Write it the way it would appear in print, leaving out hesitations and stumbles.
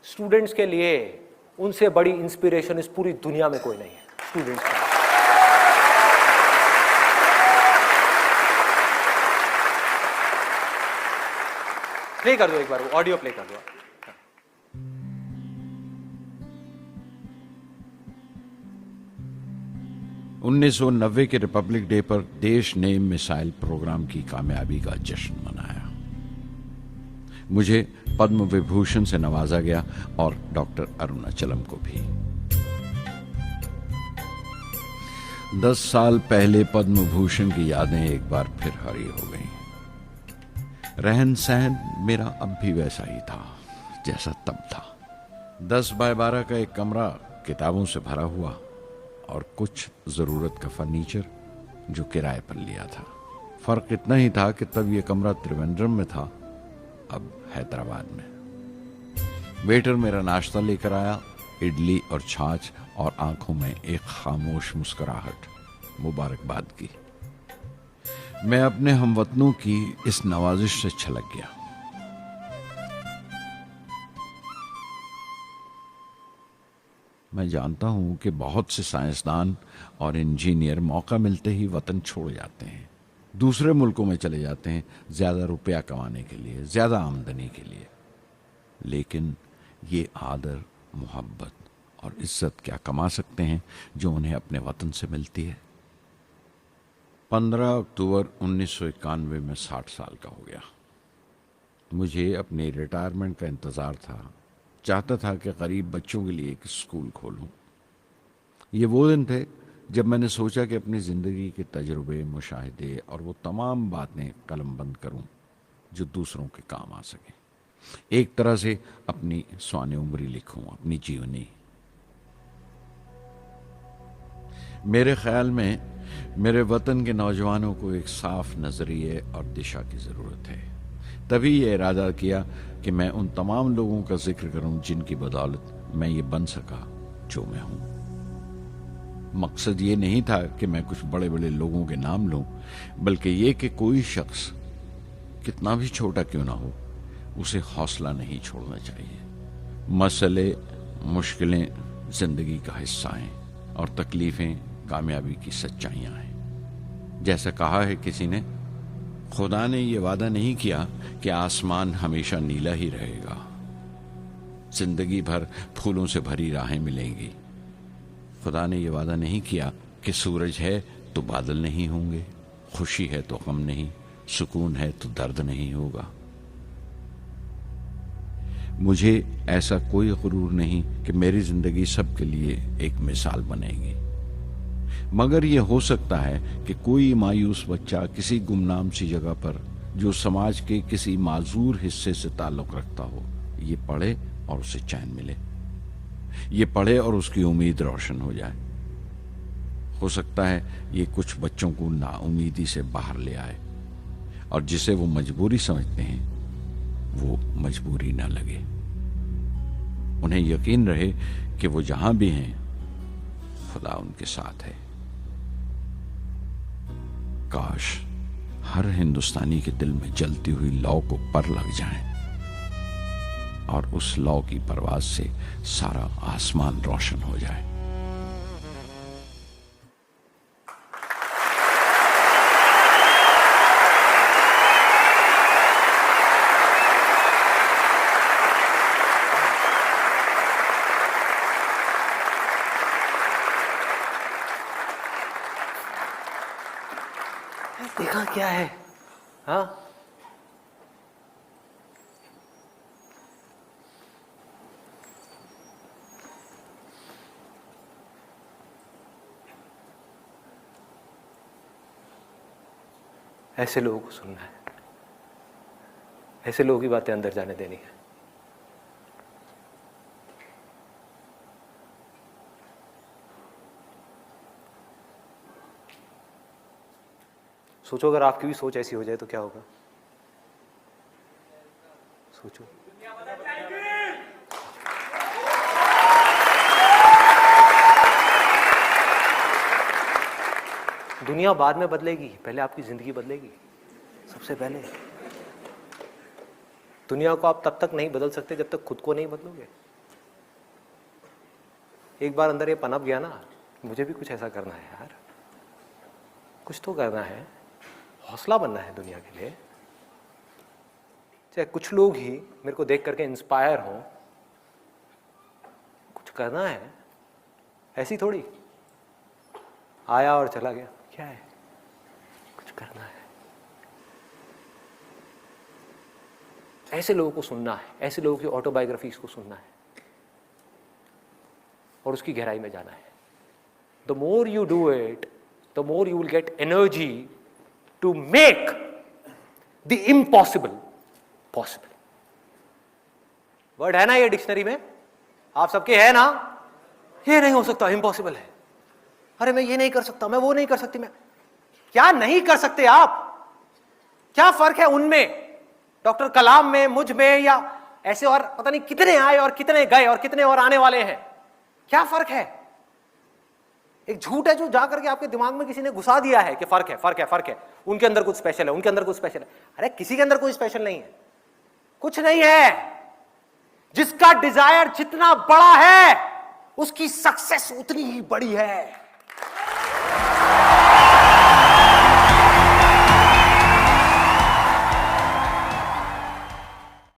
Students के लिए उनसे बड़ी इंस्पिरेशन इस पूरी दुनिया में कोई नहीं है। स्टूडेंट्स के लिए प्ले कर दो एक बार, वो ऑडियो प्ले कर दो। 1990 के रिपब्लिक डे पर देश ने मिसाइल प्रोग्राम की कामयाबी का जश्न मनाया। मुझे पद्म विभूषण से नवाजा गया और डॉक्टर अरुणाचलम को भी। 10 साल पहले पद्म भूषण की यादें एक बार फिर हरी हो गईं। रहन सहन मेरा अब भी वैसा ही था जैसा तब था। 10 बाय 12 का एक कमरा किताबों से भरा हुआ और कुछ जरूरत का फर्नीचर जो किराए पर लिया था। फर्क इतना ही था कि तब यह कमरा त्रिवेंद्रम में था, अब हैदराबाद में। वेटर मेरा नाश्ता लेकर आया, इडली और छाछ, और आंखों में एक खामोश मुस्कुराहट मुबारकबाद की। मैं अपने हमवतनों की इस नवाजिश से छलक गया। मैं जानता हूं कि बहुत से साइंसदान और इंजीनियर मौका मिलते ही वतन छोड़ जाते हैं, दूसरे मुल्कों में चले जाते हैं ज्यादा रुपया कमाने के लिए, ज्यादा आमदनी के लिए। लेकिन ये आदर, मोहब्बत और इज्जत क्या कमा सकते हैं जो उन्हें अपने वतन से मिलती है। 15 अक्टूबर 1991 में 60 साल का हो गया। मुझे अपने रिटायरमेंट का इंतजार था। चाहता था कि गरीब बच्चों के लिए एक स्कूल खोलूं। ये वो दिन थे जब मैंने सोचा कि अपनी ज़िंदगी के तजुर्बे, मुशाहिदे और वो तमाम बातें कलमबंद करूं जो दूसरों के काम आ सके। एक तरह से अपनी स्वाने उम्री लिखूं, अपनी जीवनी। मेरे ख्याल में मेरे वतन के नौजवानों को एक साफ नजरिए और दिशा की ज़रूरत है। तभी ये इरादा किया कि मैं उन तमाम लोगों का जिक्र करूं जिनकी बदौलत मैं ये बन सका जो मैं हूं। मकसद ये नहीं था कि मैं कुछ बड़े बड़े लोगों के नाम लूं, बल्कि ये कि कोई शख्स कितना भी छोटा क्यों ना हो, उसे हौसला नहीं छोड़ना चाहिए। मसले, मुश्किलें जिंदगी का हिस्सा हैं और तकलीफें कामयाबी की सच्चाइयां हैं। जैसा कहा है किसी ने, खुदा ने यह वादा नहीं किया कि आसमान हमेशा नीला ही रहेगा, जिंदगी भर फूलों से भरी राहें मिलेंगी। खुदा ने यह वादा नहीं किया कि सूरज है तो बादल नहीं होंगे, खुशी है तो गम नहीं, सुकून है तो दर्द नहीं होगा। मुझे ऐसा कोई गुरूर नहीं कि मेरी जिंदगी सबके लिए एक मिसाल बनेगी, मगर यह हो सकता है कि कोई मायूस बच्चा किसी गुमनाम सी जगह पर जो समाज के किसी माजूर हिस्से से ताल्लुक रखता हो, ये पढ़े और उसे चैन मिले। ये पढ़े और उसकी उम्मीद रोशन हो जाए। हो सकता है ये कुछ बच्चों को नाउमीदी से बाहर ले आए और जिसे वो मजबूरी समझते हैं वो मजबूरी ना लगे। उन्हें यकीन रहे कि वो जहां भी हैं खुदा उनके साथ है। काश हर हिंदुस्तानी के दिल में जलती हुई लौ को पर लग जाए और उस लौ की परवाज से सारा आसमान रोशन हो जाए। देखा क्या है? हाँ, ऐसे लोगों को सुनना है, ऐसे लोगों की बातें अंदर जाने देनी है। सोचो अगर आपकी भी सोच ऐसी हो जाए तो क्या होगा? सोचो। दुनिया बाद में बदलेगी, पहले आपकी जिंदगी बदलेगी। सबसे पहले दुनिया को आप तब तक नहीं बदल सकते जब तक खुद को नहीं बदलोगे। एक बार अंदर ये पनप गया ना, मुझे भी कुछ ऐसा करना है यार, कुछ तो करना है, हौसला बनना है दुनिया के लिए। चाहे कुछ लोग ही मेरे को देख करके इंस्पायर हों, कुछ करना है। ऐसी थोड़ी आया और चला गया, क्या है, कुछ करना है। ऐसे लोगों को सुनना है, ऐसे लोगों की ऑटोबायोग्राफीज को सुनना है और उसकी गहराई में जाना है। The more you do it, the more you will get energy to make the impossible possible. Word है ना ये डिक्शनरी में, आप सबके है ना? ये नहीं हो सकता, इम्पॉसिबल है। अरे मैं ये नहीं कर सकता, मैं वो नहीं कर सकती, मैं क्या नहीं कर सकते आप? क्या फर्क है उनमें, डॉक्टर कलाम में, मुझ में, या ऐसे और पता नहीं कितने आए और कितने गए और कितने और आने वाले हैं? क्या फर्क है? एक झूठ है जो जा करके आपके दिमाग में किसी ने घुसा दिया है कि फर्क है, फर्क है, फर्क है, उनके अंदर कुछ स्पेशल है, उनके अंदर कुछ स्पेशल है। अरे किसी के अंदर कोई स्पेशल नहीं है, कुछ नहीं है। जिसका डिजायर जितना बड़ा है उसकी सक्सेस उतनी ही बड़ी है।